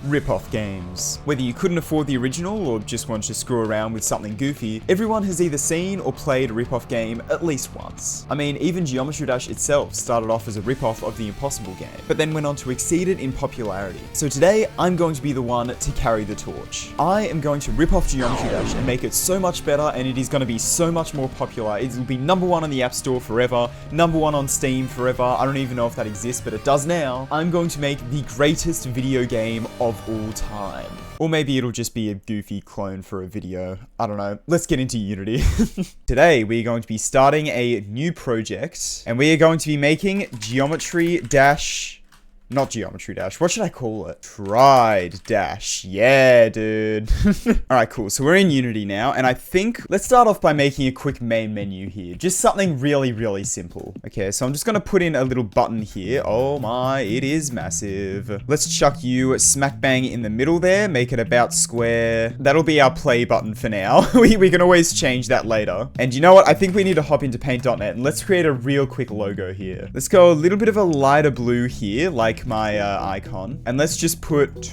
Rip-off games. Whether you couldn't afford the original or just wanted to screw around with something goofy, everyone has either seen or played a rip-off game at least once. I mean, even Geometry Dash itself started off as a rip-off of the Impossible game, but then went on to exceed it in popularity. So today, I'm going to be the one to carry the torch. I am going to rip off Geometry Dash and make it so much better, and it is going to be so much more popular. It will be #1 on the App Store forever, #1 on Steam forever. I don't even know if that exists, but it does now. I'm going to make the greatest video game of all time. Or maybe it'll just be a goofy clone for a video. I don't know. Let's get into Unity. Today, we're going to be starting a new project, and we are going to be making Geometry Dash... Not Geometry Dash. What should I call it? Tried Dash. Yeah, dude. Alright, cool. So we're in Unity now, and I think... Let's start off by making a quick main menu here. Just something really, really simple. Okay, so I'm just gonna put in a little button here. Oh my, it is massive. Let's chuck you smack bang in the middle there. Make it about square. That'll be our play button for now. we can always change that later. And you know what? I think we need to hop into paint.net, and let's create a real quick logo here. Let's go a little bit of a lighter blue here, like my icon, and let's just put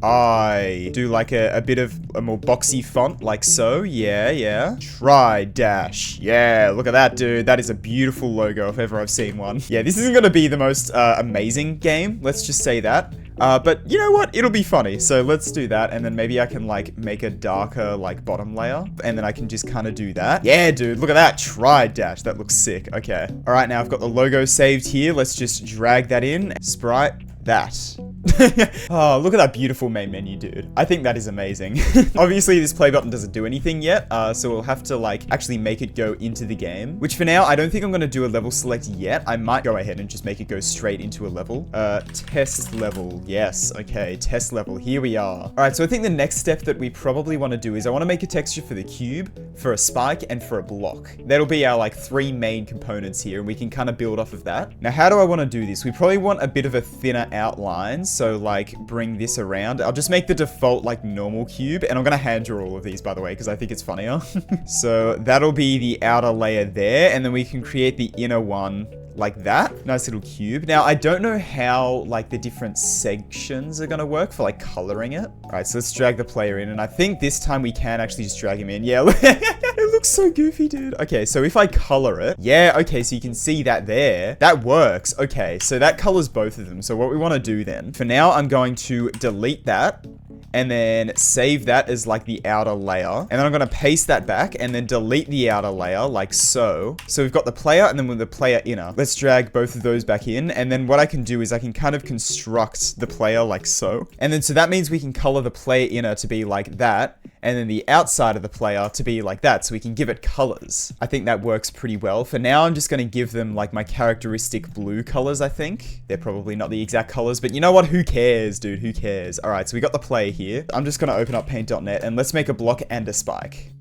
I do like a bit of a more boxy font, like so. Yeah. Try Dash. Yeah, look at that, dude. That is a beautiful logo if ever I've seen one. Yeah, this isn't gonna be the most amazing game, let's just say that. But you know what? It'll be funny. So let's do that. And then maybe I can like make a darker like bottom layer. And then I can just kind of do that. Yeah, dude, look at that. Try Dash. That looks sick. Okay. All right, now I've got the logo saved here. Let's just drag that in. Sprite that. Oh, look at that beautiful main menu, dude. I think that is amazing. Obviously, this play button doesn't do anything yet, so we'll have to, like, actually make it go into the game. Which, for now, I don't think I'm going to do a level select yet. I might go ahead and just make it go straight into a level. Test level. Yes, okay, test level. Here we are. All right, so I think the next step that we probably want to do is I want to make a texture for the cube, for a spike, and for a block. That'll be our, like, 3 main components here, and we can kind of build off of that. Now, how do I want to do this? We probably want a bit of a thinner outline, so like bring this around. I'll just make the default like normal cube, and I'm gonna hand draw all of these, by the way, because I think it's funnier. So that'll be the outer layer there, and then we can create the inner one like that. Nice little cube. Now, I don't know how, like, the different sections are gonna work for, like, coloring it. All right, so let's drag the player in, and I think this time we can actually just drag him in. Yeah, it looks so goofy, dude. Okay, so if I color it, yeah, okay, so you can see that there. That works. Okay, so that colors both of them. So what we want to do then, for now, I'm going to delete that, and then save that as like the outer layer. And then I'm going to paste that back and then delete the outer layer like so. So we've got the player and then with the player inner. Let's drag both of those back in. And then what I can do is I can kind of construct the player like so. And then so that means we can color the player inner to be like that. And then the outside of the player to be like that. So we can give it colors. I think that works pretty well. For now, I'm just going to give them like my characteristic blue colors, I think. They're probably not the exact colors, but you know what? Who cares, dude? Who cares? All right, so we got the player here. I'm just going to open up paint.net and let's make a block and a spike.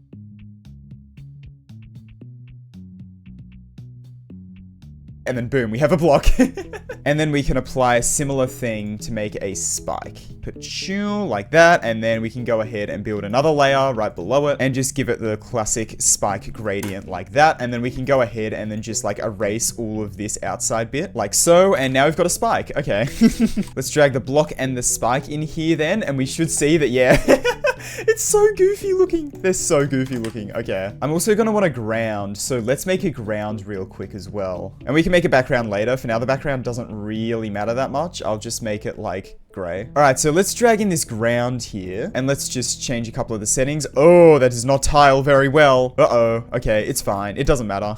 And then boom, we have a block. And then we can apply a similar thing to make a spike. Pachoo, like that. And then we can go ahead and build another layer right below it and just give it the classic spike gradient like that. And then we can go ahead and then just like erase all of this outside bit like so. And now we've got a spike. Okay. Let's drag the block and the spike in here then. And we should see that, yeah. It's so goofy looking. They're so goofy looking. Okay. I'm also going to want a ground. So let's make a ground real quick as well. And we can make a background later. For now, the background doesn't really matter that much. I'll just make it like gray. All right, so let's drag in this ground here and let's just change a couple of the settings. Oh, that does not tile very well. Uh-oh. Okay, it's fine. It doesn't matter.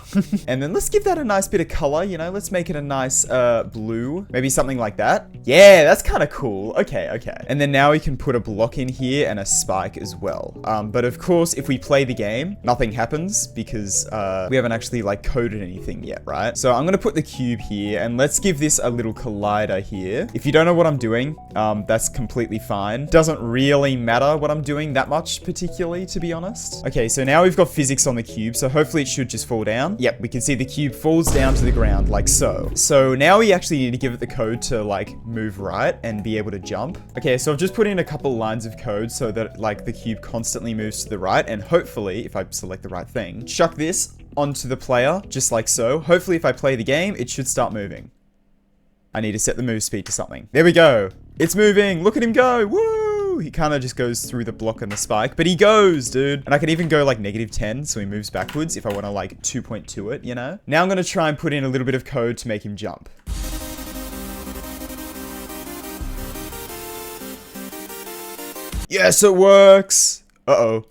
And then let's give that a nice bit of color, you know, let's make it a nice blue, maybe something like that. Yeah, that's kind of cool. Okay. And then now we can put a block in here and a spike as well. But of course, if we play the game, nothing happens because we haven't actually like coded anything yet, right? So I'm gonna put the cube here and let's give this a little collider here. If you don't know what I'm doing, that's completely fine. Doesn't really matter what I'm doing that much particularly, to be honest. Okay, so now we've got physics on the cube, so hopefully it should just fall down. Yep, we can see the cube falls down to the ground like so. So now we actually need to give it the code to like move right and be able to jump. Okay, so I've just put in a couple lines of code so that like the cube constantly moves to the right, and hopefully, if I select the right thing, chuck this onto the player just like so. Hopefully if I play the game, it should start moving. I need to set the move speed to something. There we go. It's moving. Look at him go. Woo! He kind of just goes through the block and the spike, but he goes, dude. And I can even go like -10, so he moves backwards if I want to like 2.2 it, you know? Now I'm going to try and put in a little bit of code to make him jump. Yes, it works. Uh-oh.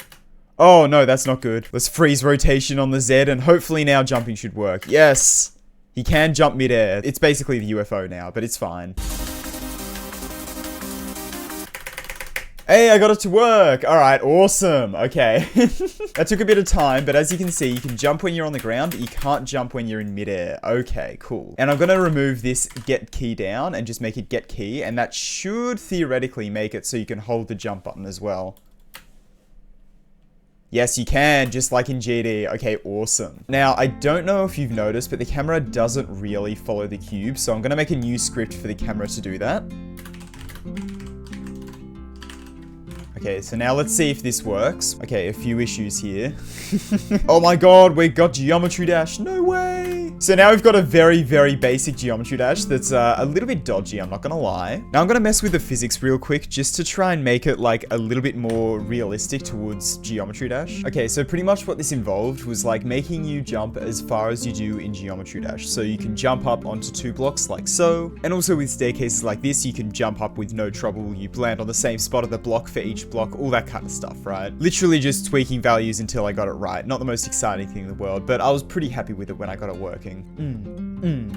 Oh, no, that's not good. Let's freeze rotation on the Z, and hopefully now jumping should work. Yes. He can jump midair. It's basically the UFO now, but it's fine. Hey, I got it to work. All right, awesome. Okay. That took a bit of time, but as you can see, you can jump when you're on the ground, but you can't jump when you're in midair. Okay, cool. And I'm going to remove this get key down and just make it get key, and that should theoretically make it so you can hold the jump button as well. Yes, you can, just like in GD. Okay, awesome. Now, I don't know if you've noticed, but the camera doesn't really follow the cube, so I'm going to make a new script for the camera to do that. Okay, so now let's see if this works. Okay, a few issues here. Oh my god, we got Geometry Dash. No way. So now we've got a very, very basic Geometry Dash that's a little bit dodgy, I'm not gonna lie. Now I'm gonna mess with the physics real quick just to try and make it like a little bit more realistic towards Geometry Dash. Okay, so pretty much what this involved was like making you jump as far as you do in Geometry Dash. So you can jump up onto 2 blocks like so. And also with staircases like this, you can jump up with no trouble. You land on the same spot of the block for each block, all that kind of stuff, right? Literally just tweaking values until I got it right. Not the most exciting thing in the world, but I was pretty happy with it when I got it working.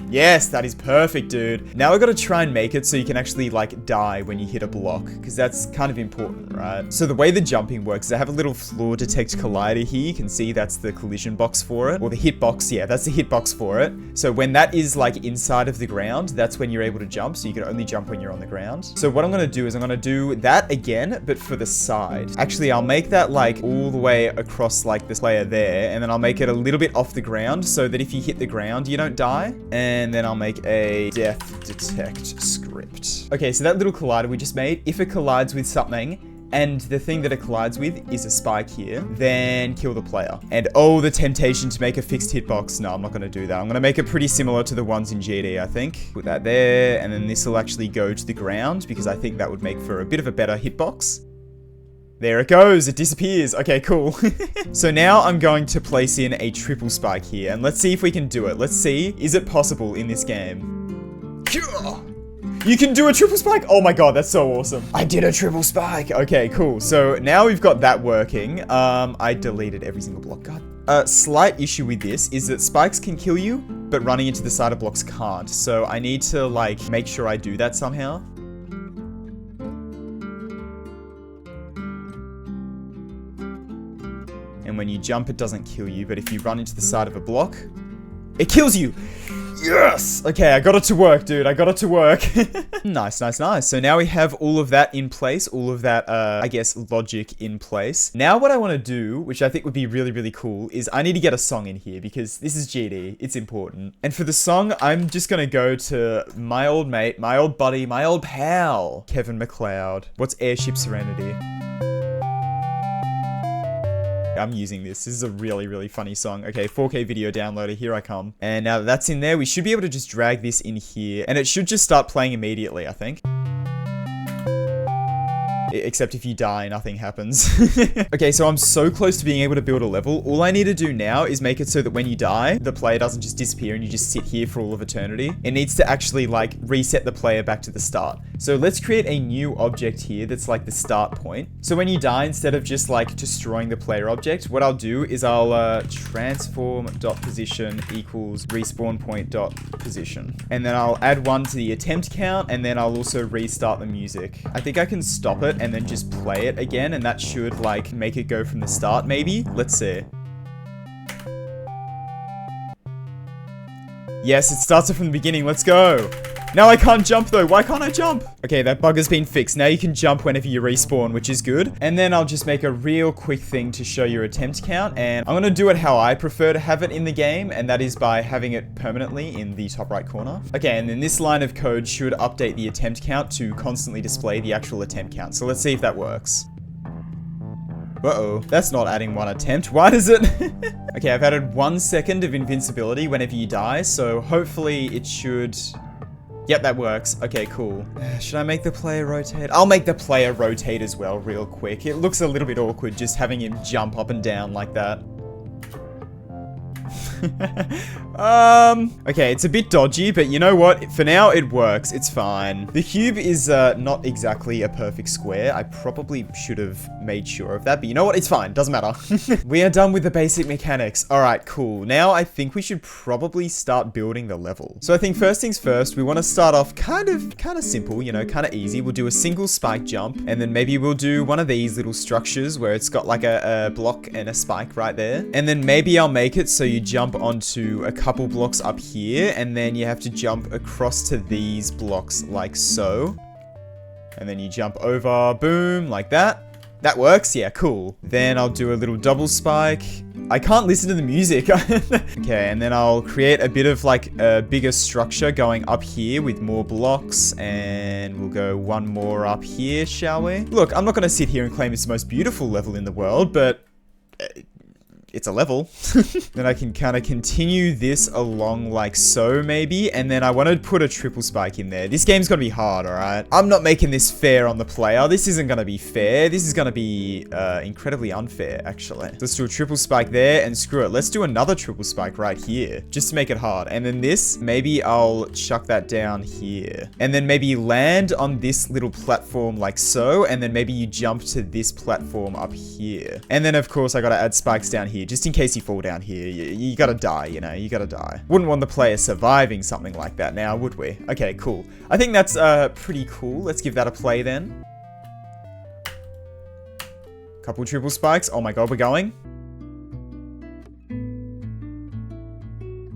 Yes, that is perfect, dude. Now I gotta try and make it so you can actually like die when you hit a block, because that's kind of important, right? So the way the jumping works is I have a little floor detect collider here. You can see that's the collision box for it, or the hit box. Yeah, that's the hit box for it. So when that is like inside of the ground, that's when you're able to jump. So you can only jump when you're on the ground. So what I'm gonna do is I'm gonna do that again, but for the side. Actually, I'll make that like all the way across like this layer there, and then I'll make it a little bit off the ground so that if you hit the ground, you don't die. And then I'll make a death detect script. Okay, so that little collider we just made, if it collides with something, and the thing that it collides with is a spike here, then kill the player. And oh, the temptation to make a fixed hitbox. No, I'm not going to do that. I'm going to make it pretty similar to the ones in GD, I think. Put that there, and then this will actually go to the ground, because I think that would make for a bit of a better hitbox. There it goes, it disappears. Okay, cool. So now I'm going to place in a triple spike here, and let's see if we can do it. Let's see, is it possible in this game? You can do a triple spike? Oh my god, that's so awesome. I did a triple spike. Okay, cool. So now we've got that working. I deleted every single block. God. A slight issue with this is that spikes can kill you, but running into the side of blocks can't. So I need to like make sure I do that somehow. And when you jump, it doesn't kill you, but if you run into the side of a block, it kills you. Yes! Okay, I got it to work, dude. I got it to work. Nice, nice, nice. So now we have all of that in place, all of that, I guess, logic in place. Now what I want to do, which I think would be really, really cool, is I need to get a song in here because this is GD. It's important. And for the song, I'm just going to go to my old mate, my old buddy, my old pal, Kevin MacLeod. What's Airship Serenity? I'm using this. This is a really, really funny song. Okay, 4K video downloader, here I come. And now that that's in there, we should be able to just drag this in here. And it should just start playing immediately, I think. Except if you die, nothing happens. Okay, so I'm so close to being able to build a level. All I need to do now is make it so that when you die, the player doesn't just disappear and you just sit here for all of eternity. It needs to actually like reset the player back to the start. So let's create a new object here that's like the start point. So when you die, instead of just like destroying the player object, what I'll do is I'll transform.position equals respawn point.position. And then I'll add 1 to the attempt count, and then I'll also restart the music. I think I can stop it and then just play it again, and that should like make it go from the start maybe. Let's see. Yes, it starts it from the beginning. Let's go. Now I can't jump though. Why can't I jump? Okay, that bug has been fixed. Now you can jump whenever you respawn, which is good. And then I'll just make a real quick thing to show your attempt count. And I'm gonna do it how I prefer to have it in the game, and that is by having it permanently in the top right corner. Okay, and then this line of code should update the attempt count to constantly display the actual attempt count. So let's see if that works. Uh-oh, that's not adding 1 attempt. Why does it? Okay, I've added 1 second of invincibility whenever you die, so hopefully it should Yep, that works. Okay, cool. Should I make the player rotate? I'll make the player rotate as well real quick. It looks a little bit awkward just having him jump up and down like that. Okay, it's a bit dodgy, but you know what? For now, it works. It's fine. The cube is not exactly a perfect square. I probably should have made sure of that, but you know what? It's fine. Doesn't matter. We are done with the basic mechanics. All right, cool. Now I think we should probably start building the level. So I think first things first, we want to start off kind of simple, you know, kind of easy. We'll do a single spike jump, and then maybe we'll do one of these little structures where it's got like a block and a spike right there. And then maybe I'll make it so you jump onto a couple blocks up here, and then you have to jump across to these blocks like so. And then you jump over, boom, like that. That works, yeah, cool. Then I'll do a little double spike. I can't listen to the music. Okay, and then I'll create a bit of like a bigger structure going up here with more blocks, and we'll go one more up here, shall we? Look, I'm not gonna sit here and claim it's the most beautiful level in the world, but it's a level. Then I can kind of continue this along like so maybe, and then I want to put a triple spike in there. This game's gonna be hard, all right? I'm not making this fair on the player. This isn't gonna be fair. This is gonna be incredibly unfair, actually. Let's do a triple spike there, and screw it. Let's do another triple spike right here, just to make it hard. And then this, maybe I'll chuck that down here. And then maybe land on this little platform like so, and then maybe you jump to this platform up here. And then of course I gotta add spikes down here, just in case you fall down here. You gotta die, you know, you gotta die. Wouldn't want the player surviving something like that now, would we? Okay, cool. I think that's pretty cool. Let's give that a play then. Couple triple spikes. Oh my god, we're going.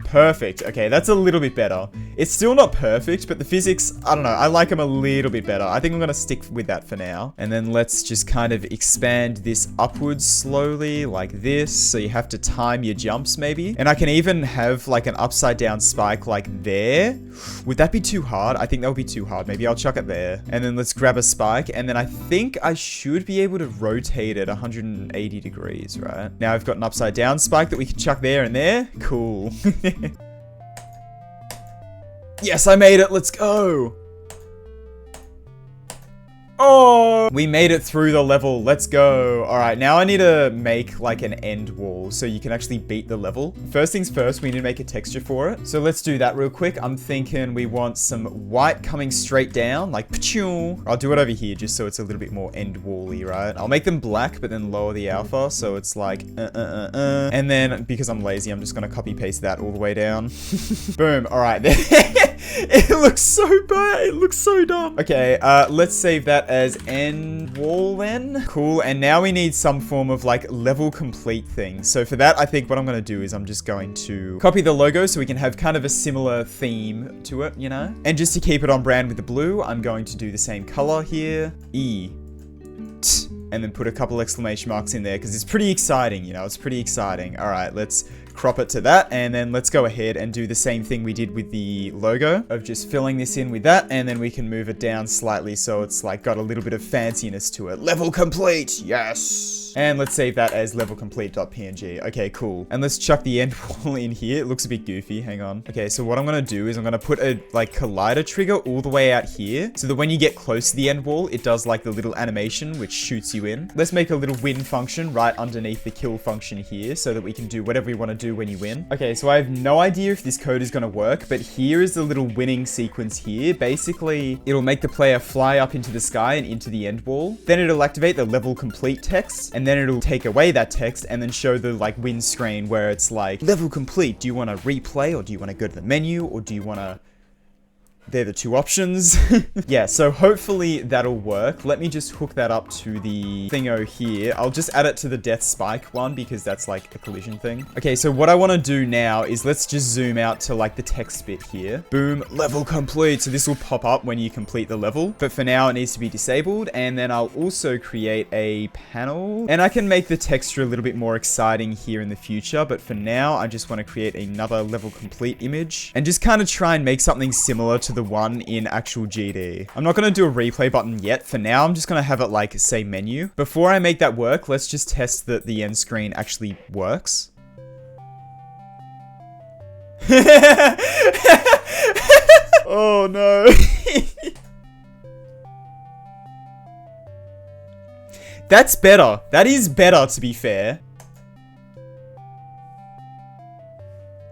Perfect. Okay, that's a little bit better. It's still not perfect, but the physics, I don't know, I like them a little bit better. I think I'm gonna stick with that for now. And then let's just kind of expand this upwards slowly, like this. So you have to time your jumps maybe. And I can even have like an upside down spike like there. Would that be too hard? I think that would be too hard. Maybe I'll chuck it there. And then let's grab a spike. And then I think I should be able to rotate it 180 degrees, right? Now I've got an upside down spike that we can chuck there and there. Cool. Yes, I made it. Let's go. Oh, we made it through the level. Let's go. All right, now I need to make like an end wall so you can actually beat the level. First things first, we need to make a texture for it. So let's do that real quick. I'm thinking we want some white coming straight down, like pachoo. I'll do it over here just so it's a little bit more end wall-y, right? I'll make them black, but then lower the alpha so it's like And then because I'm lazy, I'm just gonna copy paste that all the way down. Boom. All right. It looks so bad. It looks so dumb. Okay, let's save that as end wall then. Cool, and now we need some form of like level complete thing. So for that, I think what I'm gonna do is I'm just going to copy the logo so we can have kind of a similar theme to it, you know? And just to keep it on brand with the blue, I'm going to do the same color here. And then put a couple exclamation marks in there because it's pretty exciting, you know, it's pretty exciting. All right, let's crop it to that, and then let's go ahead and do the same thing we did with the logo of just filling this in with that, and then we can move it down slightly so it's like got a little bit of fanciness to it. Level complete, yes. And let's save that as level complete.png. Okay, cool. And let's chuck the end wall in here. It looks a bit goofy. Hang on. Okay, so what I'm gonna do is I'm gonna put a like collider trigger all the way out here so that when you get close to the end wall, it does like the little animation which shoots you in. Let's make a little win function right underneath the kill function here so that we can do whatever we want to do when you win. Okay, so I have no idea if this code is gonna work, but here is the little winning sequence here. Basically, it'll make the player fly up into the sky and into the end wall. Then it'll activate the level complete text, and then it'll take away that text and then show the like win screen where it's like level complete. Do you want to replay, or do you want to go to the menu, or do you want to... They're the two options. Yeah, so hopefully that'll work. Let me just hook that up to the thingo here. I'll just add it to the death spike one because that's like a collision thing. Okay, so what I want to do now is let's just zoom out to like the text bit here. Boom, level complete. So this will pop up when you complete the level, but for now it needs to be disabled. And then I'll also create a panel, and I can make the texture a little bit more exciting here in the future. But for now, I just want to create another level complete image and just kind of try and make something similar to the one in actual GD. I'm not going to do a replay button yet. For now, I'm just going to have it like say menu. Before I make that work, let's just test that the end screen actually works. Oh no. That's better. That is better, to be fair.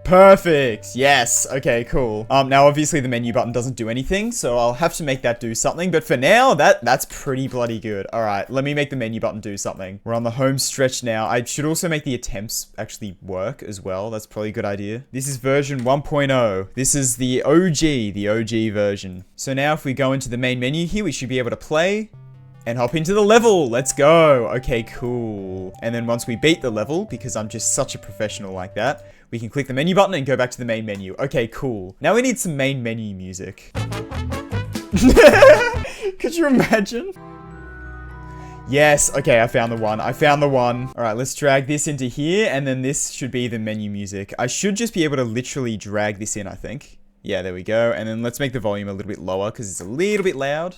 Perfect. Yes. Okay, cool. Now obviously the menu button doesn't do anything, so I'll have to make that do something. But for now, that's pretty bloody good. All right, let me make the menu button do something. We're on the home stretch now. I should also make the attempts actually work as well. That's probably a good idea. This is version 1.0. This is the OG version. So now if we go into the main menu here, we should be able to play and hop into the level. Let's go. Okay, cool. And then once we beat the level, because I'm just such a professional like that, we can click the menu button and go back to the main menu. Okay, cool. Now we need some main menu music. Could you imagine? Yes, okay, I found the one. All right, let's drag this into here, and then this should be the menu music. I should just be able to literally drag this in, I think. Yeah, there we go. And then let's make the volume a little bit lower, because it's a little bit loud.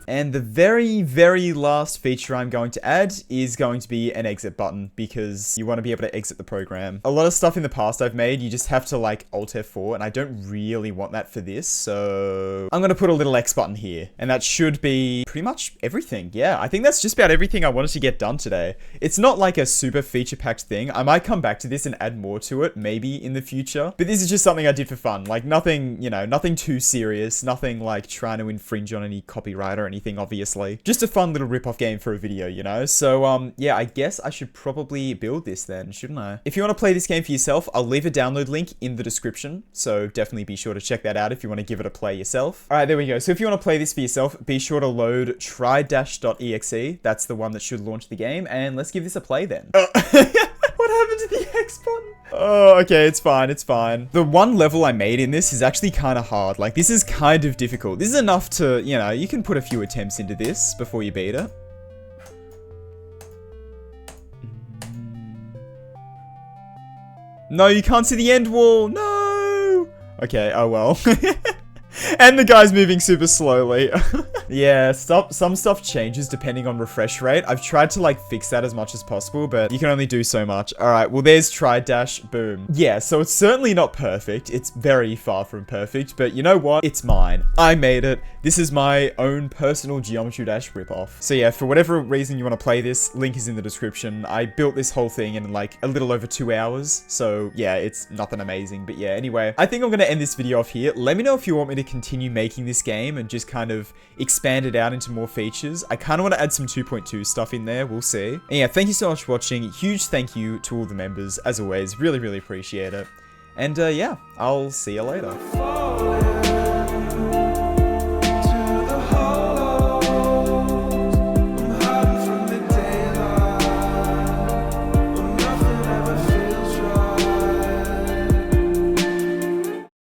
And the very, very last feature I'm going to add is going to be an exit button, because you want to be able to exit the program. A lot of stuff in the past I've made, you just have to like Alt F4, and I don't really want that for this, so I'm going to put a little X button here, and that should be pretty much everything. Yeah, I think that's just about everything I wanted to get done today. It's not like a super feature-packed thing. I might come back to this and add more to it, maybe in the future, but this is just something I did for fun. Like nothing, you know, nothing too serious, nothing like trying to infringe on any copyright or anything, obviously. Just a fun little rip-off game for a video, you know? So, yeah, I guess I should probably build this then, shouldn't I? If you want to play this game for yourself, I'll leave a download link in the description, so definitely be sure to check that out if you want to give it a play yourself. Alright, there we go. So if you want to play this for yourself, be sure to load try-exe. That's the one that should launch the game, and let's give this a play then. What happened to the X button? Oh, okay, it's fine, it's fine. The one level I made in this is actually kind of hard. Like, this is kind of difficult. This is enough to, you know, you can put a few attempts into this before you beat it. No, you can't see the end wall. No. Okay, oh well. And the guy's moving super slowly. Yeah, some stuff changes depending on refresh rate. I've tried to like fix that as much as possible, but you can only do so much. All right, well there's try dash, boom. Yeah, so it's certainly not perfect. It's very far from perfect, but you know what? It's mine. I made it. This is my own personal Geometry Dash ripoff. So yeah, for whatever reason you want to play this, link is in the description. I built this whole thing in like a little over 2 hours. So yeah, it's nothing amazing, but yeah, anyway, I think I'm going to end this video off here. Let me know if you want me to continue making this game and just kind of expand it out into more features. I kind of want to add some 2.2 stuff in there. We'll see. And yeah, thank you so much for watching. Huge thank you to all the members. As always, really, really appreciate it. And yeah, I'll see you later.